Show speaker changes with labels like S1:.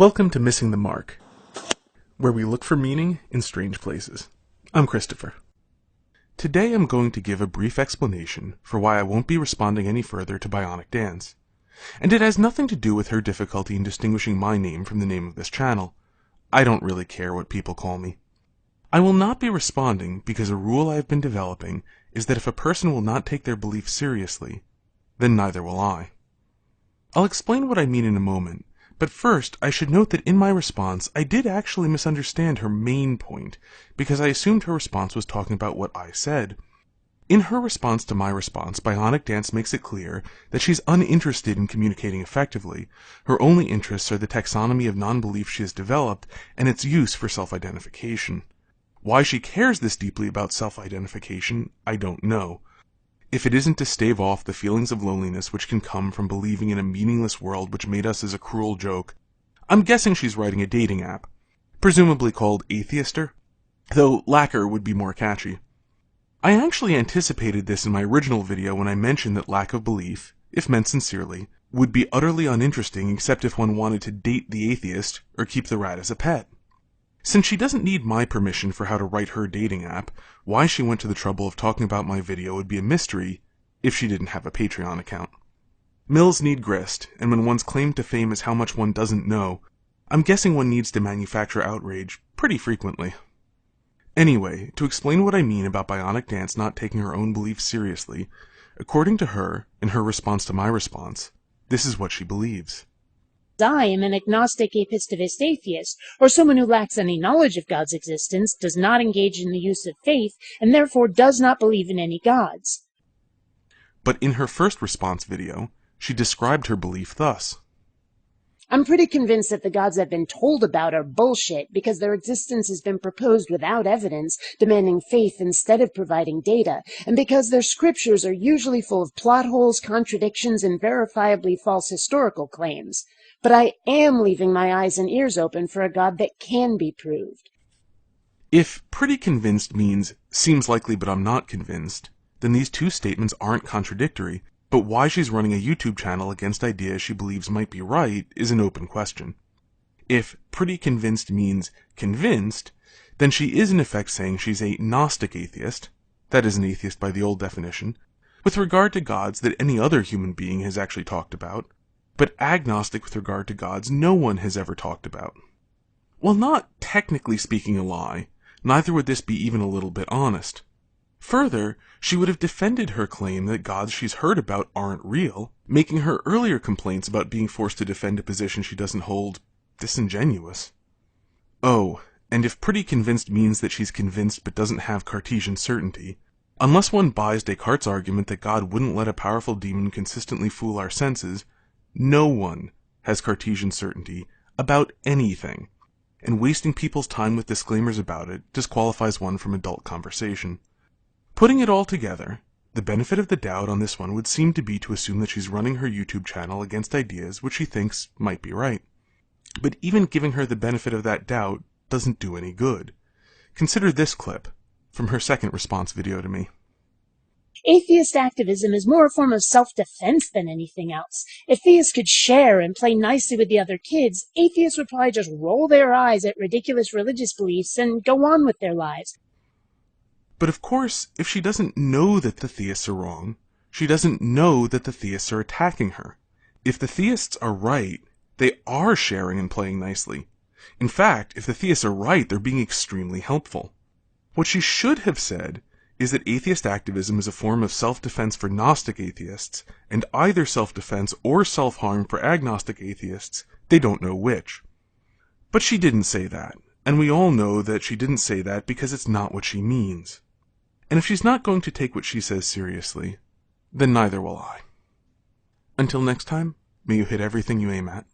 S1: Welcome to Missing the Mark, where we look for meaning in strange places. I'm Christopher. Today I'm going to give a brief explanation for why I won't be responding any further to Bionic Dance. And it has nothing to do with her difficulty in distinguishing my name from the name of this channel. I don't really care what people call me. I will not be responding because a rule I have been developing is that if a person will not take their belief seriously, then neither will I. I'll explain what I mean in a moment. But first, I should note that in my response, I did actually misunderstand her main point, because I assumed her response was talking about what I said. In her response to my response, Bionic Dance makes it clear that she's uninterested in communicating effectively. Her only interests are the taxonomy of non-belief she has developed and its use for self-identification. Why she cares this deeply about self-identification, I don't know. If it isn't to stave off the feelings of loneliness which can come from believing in a meaningless world which made us as a cruel joke, I'm guessing she's writing a dating app, presumably called Atheister, though Lacquer would be more catchy. I actually anticipated this in my original video when I mentioned that lack of belief, if meant sincerely, would be utterly uninteresting except if one wanted to date the atheist or keep the rat as a pet. Since she doesn't need my permission for how to write her dating app, why she went to the trouble of talking about my video would be a mystery if she didn't have a Patreon account. Mills need grist, and when one's claim to fame is how much one doesn't know, I'm guessing one needs to manufacture outrage pretty frequently. Anyway, to explain what I mean about Bionic Dance not taking her own beliefs seriously, according to her, in her response to my response, this is what she believes.
S2: I am an agnostic apistivist atheist, or someone who lacks any knowledge of God's existence, does not engage in the use of faith, and therefore does not believe in any gods.
S1: But in her first response video, she described her belief thus.
S2: I'm pretty convinced that the gods I've been told about are bullshit because their existence has been proposed without evidence, demanding faith instead of providing data, and because their scriptures are usually full of plot holes, contradictions, and verifiably false historical claims. But I am leaving my eyes and ears open for a God that can be proved.
S1: If pretty convinced means seems likely but I'm not convinced, then these two statements aren't contradictory, but why she's running a YouTube channel against ideas she believes might be right is an open question. If pretty convinced means convinced, then she is in effect saying she's a Gnostic atheist, that is an atheist by the old definition, with regard to gods that any other human being has actually talked about, but agnostic with regard to gods no one has ever talked about. While not technically speaking a lie, neither would this be even a little bit honest. Further, she would have defended her claim that gods she's heard about aren't real, making her earlier complaints about being forced to defend a position she doesn't hold disingenuous. Oh, and if pretty convinced means that she's convinced but doesn't have Cartesian certainty, unless one buys Descartes' argument that God wouldn't let a powerful demon consistently fool our senses, no one has Cartesian certainty about anything, and wasting people's time with disclaimers about it disqualifies one from adult conversation. Putting it all together, the benefit of the doubt on this one would seem to be to assume that she's running her YouTube channel against ideas which she thinks might be right. But even giving her the benefit of that doubt doesn't do any good. Consider this clip from her second response video to me.
S2: Atheist activism is more a form of self-defense than anything else. If theists could share and play nicely with the other kids, atheists would probably just roll their eyes at ridiculous religious beliefs and go on with their lives.
S1: But of course, if she doesn't know that the theists are wrong, she doesn't know that the theists are attacking her. If the theists are right, they are sharing and playing nicely. In fact, if the theists are right, they're being extremely helpful. What she should have said is that atheist activism is a form of self-defense for Gnostic atheists, and either self-defense or self-harm for agnostic atheists, they don't know which. But she didn't say that, and we all know that she didn't say that because it's not what she means. And if she's not going to take what she says seriously, then neither will I. Until next time, may you hit everything you aim at.